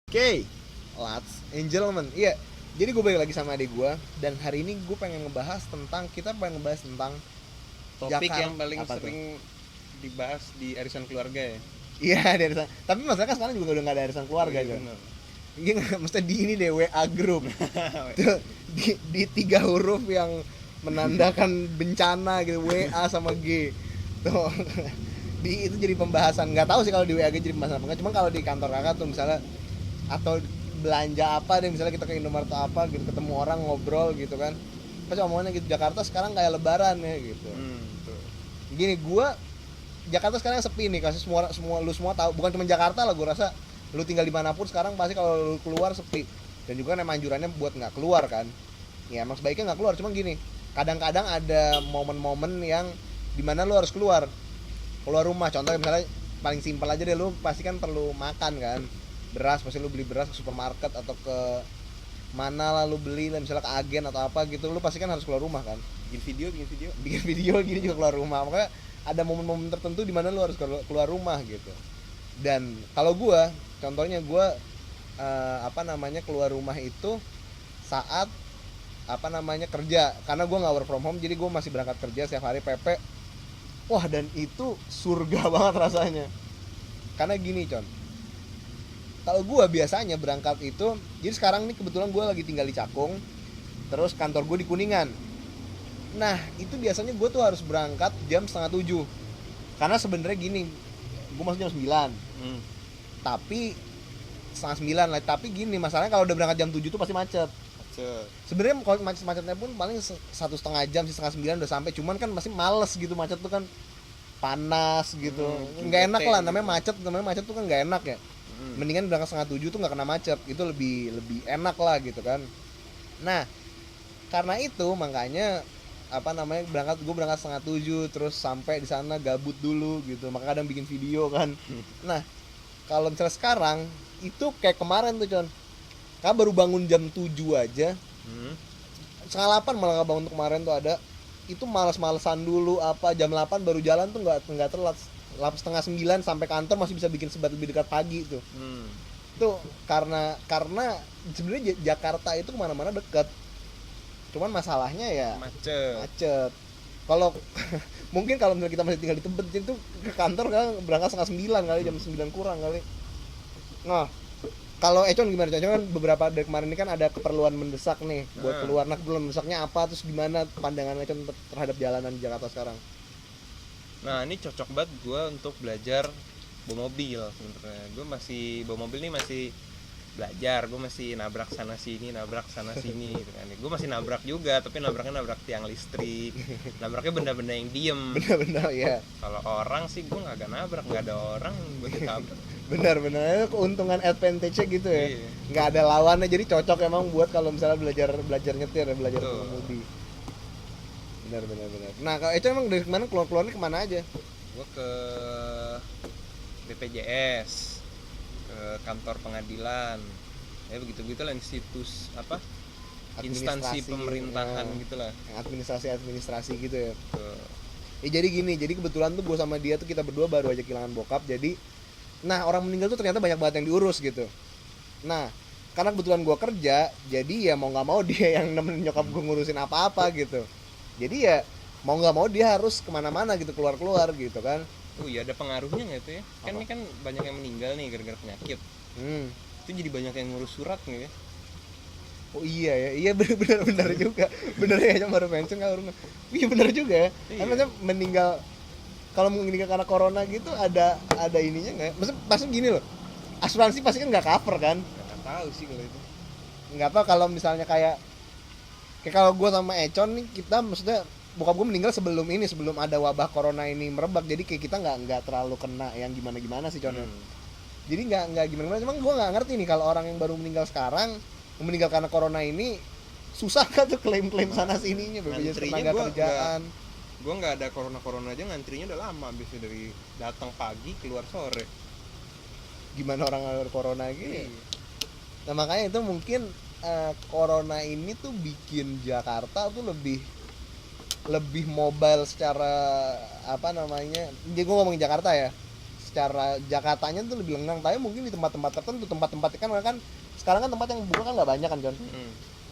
Oke, ladies and gentlemen, iya. Jadi gue balik lagi sama adik gue dan hari ini gue pengen ngebahas tentang Topik Jakarta. yang paling Apa tuh? sering dibahas di arisan keluarga ya. Iya, dari arisan. Tapi masalahnya kan sekarang juga udah nggak ada arisan keluarga, Iya, Jon. bener. Iya, mesti di ini deh WA group. Tuh, di 3 huruf yang menandakan bencana gitu, WA sama G. Tuh. Itu jadi pembahasan. Nggak tahu sih kalau di WA G jadi pembahasan apa enggak. Cuma kalau di kantor kakak tuh misalnya atau belanja apa deh, misalnya kita ke Indomaret atau apa gitu, ketemu orang ngobrol gitu kan, pasti omongannya gitu, Jakarta sekarang kayak lebaran ya gitu. Tuh. Gini, gua Jakarta sekarang sepi nih, kasih semua lu semua tahu, bukan cuma Jakarta lah, gua rasa lu tinggal dimanapun sekarang pasti kalau lu keluar sepi. Dan juga kan emang anjurannya buat nggak keluar kan, ya emang sebaiknya nggak keluar. Cuma gini, kadang-kadang ada momen-momen yang dimana lu harus keluar rumah. Contohnya misalnya paling simpel aja deh, lu pasti kan perlu makan kan, beras, pasti lu beli beras ke supermarket atau ke mana lah lu beli lah, misalnya ke agen atau apa gitu, lu pasti kan harus keluar rumah kan, Bikin video. bikin video gini juga keluar rumah. Makanya ada momen-momen tertentu di mana lu harus keluar rumah gitu. Dan kalau gua, contohnya gua keluar rumah itu saat kerja, karena gua nggak work from home, jadi gua masih berangkat kerja setiap hari PP. Wah, dan itu surga banget rasanya. Karena gini, Con, kalau gue biasanya berangkat itu, jadi sekarang nih kebetulan gue lagi tinggal di Cakung, terus kantor gue di Kuningan. Nah, itu biasanya gue tuh harus berangkat jam 6:30. Karena sebenarnya gini, gue masuk jam 9, tapi 8:30 lah. Tapi gini, masalahnya kalau udah berangkat jam 7 tuh pasti macet. Sebenarnya kalau macetnya pun paling 1,5 jam sih, 8:30 udah sampai. Cuman kan masih males gitu, macet tuh kan panas gitu, nggak enak lah, namanya macet tuh kan nggak enak ya. Mendingan berangkat 6:30 tuh nggak kena macet, itu lebih enak lah gitu kan. Nah, karena itu makanya gue berangkat 6:30, terus sampai di sana gabut dulu gitu, maka kadang bikin video kan. Nah, kalau misalnya sekarang itu kayak kemarin tuh, Con, kan baru bangun jam 7 aja, 7:30 malah nggak bangun tuh kemarin tuh, ada itu males-malesan dulu, apa jam 8 baru jalan tuh nggak telat. 8:30 sampai kantor masih bisa bikin sebat lebih dekat pagi tuh. Itu karena sebenarnya Jakarta itu kemana-mana dekat, cuman masalahnya ya macet. Kalau mungkin kalau misalnya kita masih tinggal di Tebet itu ke kantor kan berangkat 8:30 kali, jam 9 kurang kali. Nah, kalau Econ gimana? Econ kan beberapa dari kemarin ini kan ada keperluan mendesak nih buat keluar. Nah, keperluan mendesaknya apa? Terus gimana pandangan Econ terhadap jalanan di Jakarta sekarang? Nah, ini cocok banget gue untuk belajar bawa mobil sebenarnya. Gue masih bawa mobil nih, masih belajar. Gue masih nabrak sana sini gitu kan. Gue masih nabrak juga, tapi nabraknya nabrak tiang listrik. Nabraknya benda-benda yang diem. Benar-benar ya. Kalau orang sih gue nggak nabrak, nggak ada orang gue ditabrak. Benar-benar keuntungan advantage-nya gitu ya. Iya. Nggak ada lawannya, jadi cocok emang buat kalau misalnya belajar nyetir ya, belajar mengemudi. Benar. Nah, kalau itu emang dari mana keluarnya kemana aja? Gue ke BPJS, ke kantor pengadilan, ya begitu-begitulah, institusi apa, instansi pemerintahan ya, gitulah, administrasi gitu ya. Jadi gini, jadi kebetulan tuh gue sama dia tuh kita berdua baru aja kehilangan bokap. Jadi nah, orang meninggal tuh ternyata banyak banget yang diurus gitu. Nah, karena kebetulan gue kerja, jadi ya mau nggak mau dia yang nemenin nyokap gue ngurusin apa-apa gitu. Jadi ya mau nggak mau dia harus kemana-mana gitu, keluar gitu kan. Iya, ada pengaruhnya nggak itu ya? Kan ini kan banyak yang meninggal nih gara-gara penyakit. Itu jadi banyak yang ngurus surat nggak ya? Oh iya benar juga. Benar ya, cuma baru mention kalau iya benar juga ya. Kan maksudnya meninggal, kalau meninggal karena corona gitu ada ininya nggak? Maksudnya gini loh, asuransi pasti kan nggak cover kan? Nggak tahu sih kalau itu. Nggak tahu kalau misalnya kayak kalau gue sama Econ nih, kita maksudnya bokap gue meninggal sebelum ada wabah corona ini merebak, jadi kayak kita nggak terlalu kena yang gimana sih, Con. Jadi nggak gimana, cuman gue nggak ngerti nih kalau orang yang baru meninggal sekarang, meninggal karena corona ini, susah kan tuh klaim sana sininya, BPJS tenaga kerjaan. Gue nggak ada corona aja ngantrinya udah lama, biasanya dari datang pagi keluar sore. Gimana orang ada corona gini? Nah, makanya itu mungkin corona ini tuh bikin Jakarta tuh lebih mobile secara jadi gue ngomongin Jakarta ya, secara Jakartanya tuh lebih lengang, tapi mungkin di tempat-tempat tertentu, tempat-tempat kan sekarang kan tempat yang buka kan nggak banyak kan John.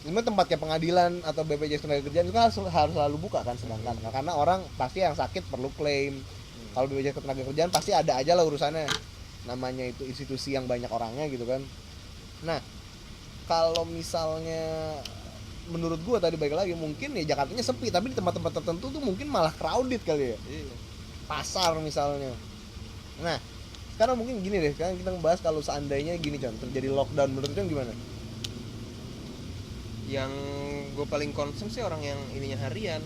Sebenarnya tempat kayak pengadilan atau BPJS Ketenagakerjaan itu kan harus selalu buka kan, sedangkan karena orang pasti yang sakit perlu klaim. Kalau BPJS Ketenagakerjaan pasti ada aja lah urusannya, namanya itu institusi yang banyak orangnya gitu kan. Nah kalau misalnya menurut gua tadi balik lagi, mungkin ya Jakartanya sepi, tapi di tempat-tempat tertentu tuh mungkin malah crowded kali ya. Pasar misalnya. Nah sekarang mungkin gini deh, sekarang kita ngebahas kalau seandainya gini John, terjadi lockdown, menurut John gimana? Yang gue paling concern sih orang yang ininya harian.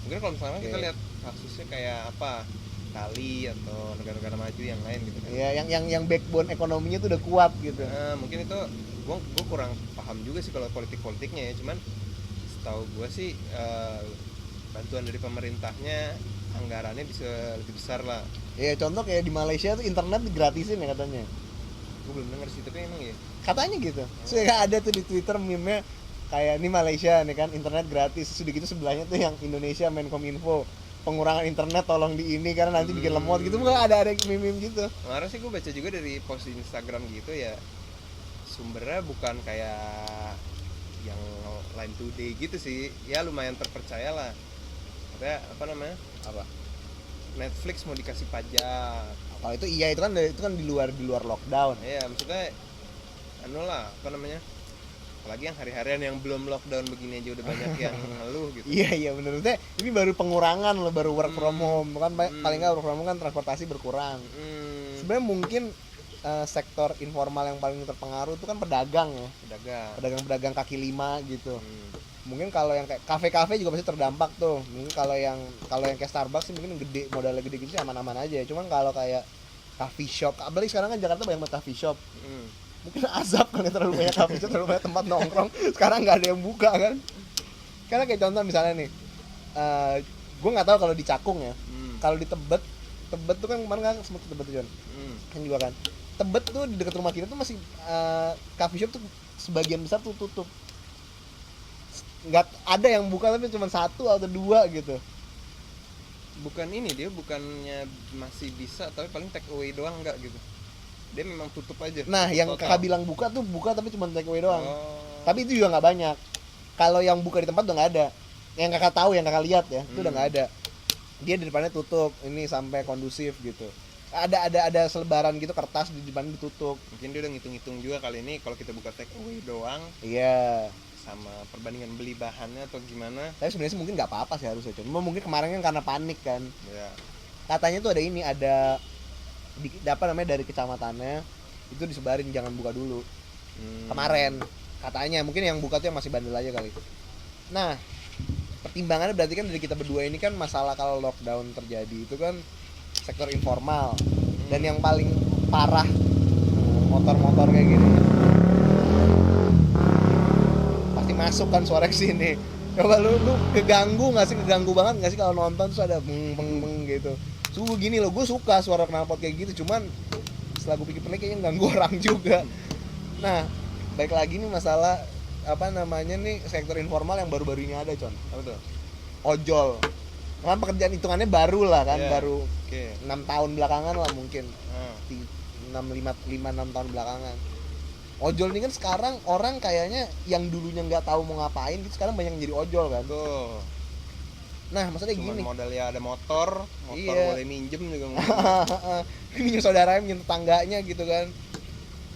Mungkin kalau misalnya kita lihat kasusnya kayak apa, Itali atau negara-negara maju yang lain gitu kan. Ya, yang backbone ekonominya tuh udah kuat gitu. Mungkin itu gue kurang paham juga sih kalau politiknya ya, cuman setahu gue sih bantuan dari pemerintahnya anggarannya bisa lebih besar lah. Ya contoh kayak di Malaysia tuh internet gratisin ya katanya. Gue belum dengar sih, tapi emang ya Katanya gitu. Soalnya ada tuh di Twitter meme-nya kayak ini Malaysia nih kan internet gratis, sudah gitu sebelahnya tuh yang Indonesia Menkominfo, pengurangan internet tolong di ini karena nanti bikin lemot gitu. Bukan ada meme-meme gitu. Kemarin sih gue baca juga dari post di Instagram gitu ya, sumbernya bukan kayak yang Line Today gitu sih, ya lumayan terpercaya lah. Kayak apa namanya? Apa? Netflix mau dikasih pajak. Kalau itu iya, itu kan di luar lockdown. Iya, maksudnya anu lah, apa namanya? Apalagi yang hari-harian yang belum lockdown begini aja udah banyak yang ngeluh gitu. Iya bener, maksudnya ini baru pengurangan loh, baru work from home kan, paling nggak work from home kan transportasi berkurang. Sebenarnya mungkin sektor informal yang paling terpengaruh itu kan pedagang ya, pedagang kaki lima gitu. Mungkin kalau yang kayak kafe-kafe juga pasti terdampak tuh. Mungkin kalau yang kayak Starbucks sih mungkin gede, modalnya gede gitu sih aman-aman aja. Cuman kalau kayak coffee shop, apalagi sekarang kan Jakarta banyak banget coffee shop. Mungkin azab kan, terlalu banyak coffee shop, terlalu banyak tempat nongkrong. Sekarang nggak ada yang buka kan. Karena kayak contoh misalnya nih, gue nggak tahu kalau di Cakung ya. Kalau di Tebet tuh kan kemarin kan sempat Tebet tuh John. Kan juga kan. Tebet tuh di dekat rumah kita tuh masih coffee shop tuh sebagian besar tuh tutup. Nggak ada yang buka, tapi cuma 1 atau 2 gitu. Bukan ini, dia bukannya masih bisa tapi paling take away doang, enggak gitu. Dia memang tutup aja. Nah, yang total. kakak bilang buka tuh buka tapi cuma take away doang. Tapi itu juga nggak banyak. Kalau yang buka di tempat udah nggak ada. Yang kakak tahu, yang kakak lihat ya, itu udah nggak ada. Dia di depannya tutup, ini sampai kondusif gitu. Ada selebaran gitu, kertas di depannya ditutup. Mungkin dia udah ngitung-ngitung juga kali ini kalau kita buka take away doang. Iya. Sama perbandingan beli bahannya atau gimana. Tapi sebenarnya mungkin nggak apa-apa sih harusnya. Cuma mungkin kemarin kan karena panik kan. Ya. Katanya tuh ada apa namanya dari kecamatannya itu disebarin jangan buka dulu. Kemarin katanya mungkin yang buka tuh yang masih bandel aja kali. Nah, pertimbangannya berarti kan dari kita berdua ini kan masalah kalau lockdown terjadi itu kan sektor informal. Dan yang paling parah motor-motor kayak gini pasti masuk kan suara kesini. Coba lu keganggu banget nggak sih kalau nonton terus ada beng gitu. Sungguh gini loh, gue suka suara knalpot kayak gitu, cuman setelah gue pikir-pikir kayaknya ganggu orang juga. Nah, baik lagi nih masalah apa namanya nih sektor informal yang baru-baru ini ada, Con. Apa tuh? Ojol. Kan pekerjaan hitungannya baru lah kan, baru 6 6 tahun belakangan lah mungkin. 6 tahun belakangan. Ojol ini kan sekarang orang kayaknya yang dulunya nggak tahu mau ngapain gitu sekarang banyak yang jadi ojol kan. Tuh. Nah, maksudnya cuman gini. Modal ya ada motor Iya. boleh minjem juga. Minjem saudaranya, minjem tetangganya gitu kan.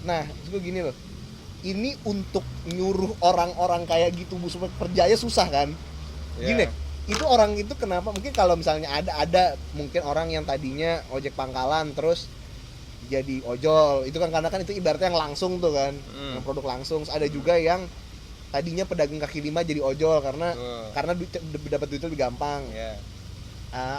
Nah, terus gue gini loh. Ini untuk nyuruh orang-orang kayak gitu supaya percaya susah kan. Gini, itu orang itu kenapa mungkin kalau misalnya ada mungkin orang yang tadinya ojek pangkalan terus jadi ojol, itu kan karena kan itu ibaratnya yang langsung tuh kan, yang produk langsung. Ada juga yang tadinya pedagang kaki lima jadi ojol karena dapat duitnya lebih gampang.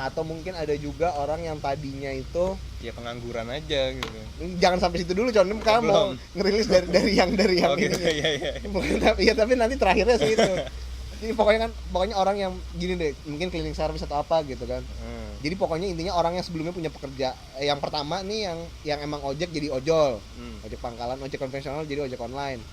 Atau mungkin ada juga orang yang tadinya itu ya pengangguran aja gitu. Jangan sampai situ dulu, Con. Kamu mau ngerilis dari yang oh, ini. Gitu, iya. Tapi nanti terakhirnya sih itu. Jadi pokoknya orang yang gini deh, mungkin cleaning service atau apa gitu kan. Jadi pokoknya intinya orang yang sebelumnya punya pekerja, yang pertama nih yang emang ojek jadi ojol, ojek pangkalan, ojek konvensional jadi ojek online.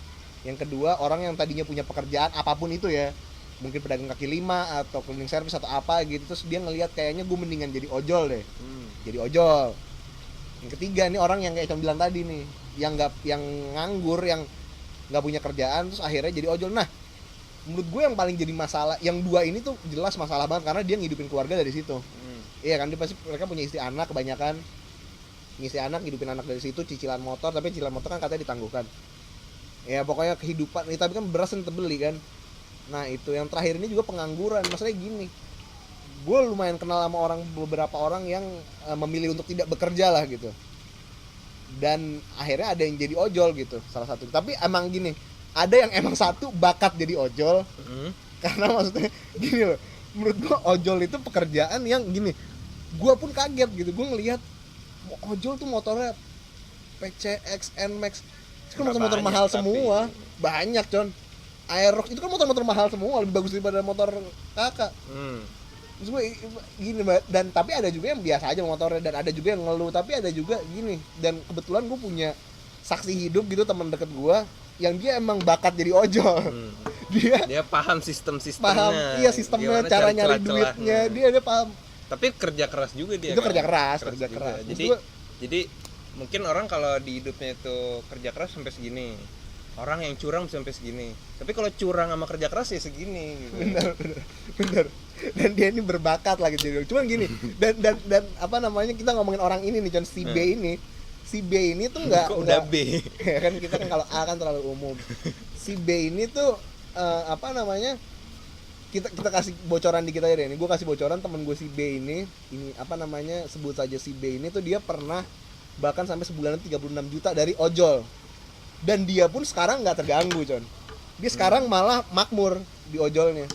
Yang kedua orang yang tadinya punya pekerjaan apapun itu ya, mungkin pedagang kaki lima atau cleaning service atau apa gitu, terus dia ngelihat kayaknya gue mendingan jadi ojol deh, jadi ojol. Yang ketiga nih orang yang kayak Econ bilang tadi nih, yang nganggur, yang nggak punya kerjaan terus akhirnya jadi ojol. Nah, menurut gue yang paling jadi masalah, yang dua ini tuh jelas masalah banget karena dia ngidupin keluarga dari situ. Iya kan, dia pasti mereka punya istri anak, kebanyakan ngisi anak, hidupin anak dari situ, cicilan motor, tapi cicilan motor kan katanya ditangguhkan. Ya pokoknya kehidupan, tapi kan beras yang terbeli kan. Nah itu yang terakhir ini juga pengangguran. Masalahnya gini, gue lumayan kenal sama beberapa orang yang memilih untuk tidak bekerja lah gitu, dan akhirnya ada yang jadi ojol gitu salah satu. Tapi emang gini, ada yang emang satu bakat jadi ojol. Karena maksudnya gini loh, menurut gue ojol itu pekerjaan yang gini, gue pun kaget gitu, gue ngelihat ojol tuh motornya PCX, NMAX, itu kan motor-motor mahal semua, banyak con. Aerox itu kan motor-motor mahal semua, lebih bagus daripada motor kakak. Terus gue gini, dan tapi ada juga yang biasa aja motornya, dan ada juga yang ngeluh, tapi ada juga gini. Dan kebetulan gue punya saksi hidup gitu, teman deket gue yang dia emang bakat jadi ojol. Dia paham sistemnya, paham, iya sistemnya, cara nyari duitnya, dia paham. Tapi kerja keras juga dia. Itu kan? kerja keras. Jadi mungkin orang kalau di hidupnya itu kerja keras sampai segini, orang yang curang bisa sampai segini. Tapi kalau curang sama kerja keras ya segini gitu. Bener. Dan dia ini berbakat lagi jadi. Cuman gini, dan apa namanya, kita ngomongin orang ini nih, John, si B ini tuh enggak udah B. Ya kan kita kan kalau A kan terlalu umum. Si B ini tuh apa namanya? Kita kasih bocoran dikit aja deh. Ini gue kasih bocoran, temen gue si B ini apa namanya, sebut saja si B ini tuh dia pernah bahkan sampai sebulan 36 juta dari ojol. Dan dia pun sekarang nggak terganggu, Con. Dia sekarang malah makmur di ojolnya.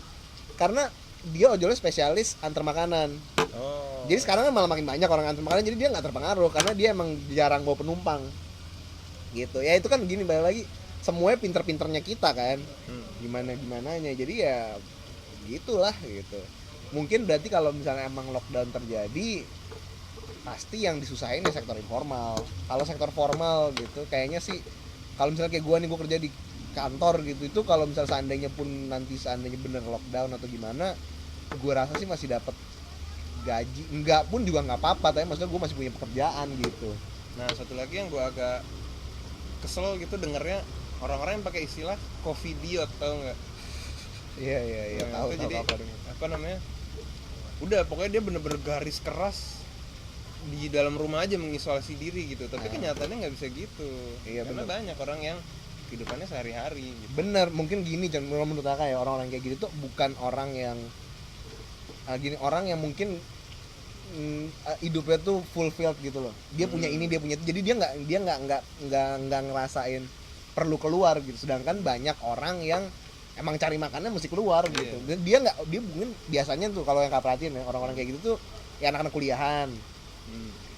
Karena dia ojolnya spesialis antar makanan. Jadi sekarang malah makin banyak orang antar makanan, jadi dia nggak terpengaruh karena dia emang jarang bawa penumpang. Gitu. Ya itu kan gini, balik lagi, semuanya pinter-pinternya kita kan. Gimananya. Jadi ya gitulah gitu. Mungkin berarti kalau misalnya emang lockdown terjadi, pasti yang disusahin ya sektor informal. Kalau sektor formal gitu kayaknya sih, kalau misalnya kayak gue nih, gue kerja di kantor gitu, itu kalau misalnya seandainya bener lockdown atau gimana, gue rasa sih masih dapat gaji, enggak pun juga nggak apa-apa, tapi maksudnya gue masih punya pekerjaan gitu. Nah satu lagi yang gue agak kesel gitu dengernya, orang-orang yang pakai istilah covidiot, tau nggak? Iya, tahu. Jadi apa namanya, udah pokoknya dia bener-bener garis keras di dalam rumah aja mengisolasi diri gitu, tapi kenyataannya nggak bisa gitu. Iya, karena bener. banyak orang yang kehidupannya sehari-hari gitu. Bener, mungkin gini John, menurut kakak ya, orang-orang kayak gitu tuh bukan orang yang orang yang mungkin hidupnya tuh fulfilled gitu loh. Dia punya ini, dia punya itu, jadi dia nggak ngerasain perlu keluar gitu. Sedangkan banyak orang yang emang cari makannya mesti keluar gitu. Dia mungkin biasanya tuh kalau yang kakak perhatiin ya, orang-orang kayak gitu tuh ya anak-anak kuliahan.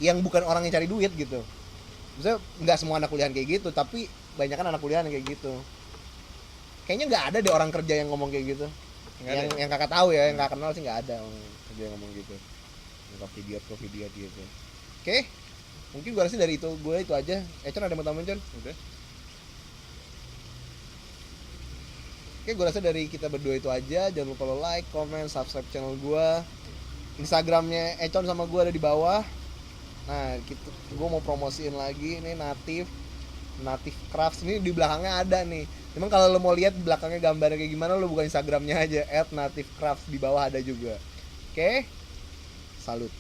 Yang bukan orang yang cari duit gitu. Maksudnya nggak semua anak kuliahan kayak gitu, tapi banyak kan anak kuliahan kayak gitu. Kayaknya nggak ada deh orang kerja yang ngomong kayak gitu. Yang kakak tahu ya, yang kakak kenal sih nggak ada orang kerja yang ngomong gitu. Covidiot gitu. Oke. Mungkin gue rasa dari itu aja. Econ ada yang mau tambahin, Con? Udah. Oke, gue rasa dari kita berdua itu aja. Jangan lupa lo like, comment, subscribe channel gue. Instagramnya Econ sama gue ada di bawah. Nah, gue mau promosiin lagi ini Native Crafts, ini di belakangnya ada nih. Memang kalau lo mau lihat di belakangnya gambarnya kayak gimana, lo buka Instagramnya aja @nativecrafts, di bawah ada juga. Oke? Salut.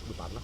Udah panas.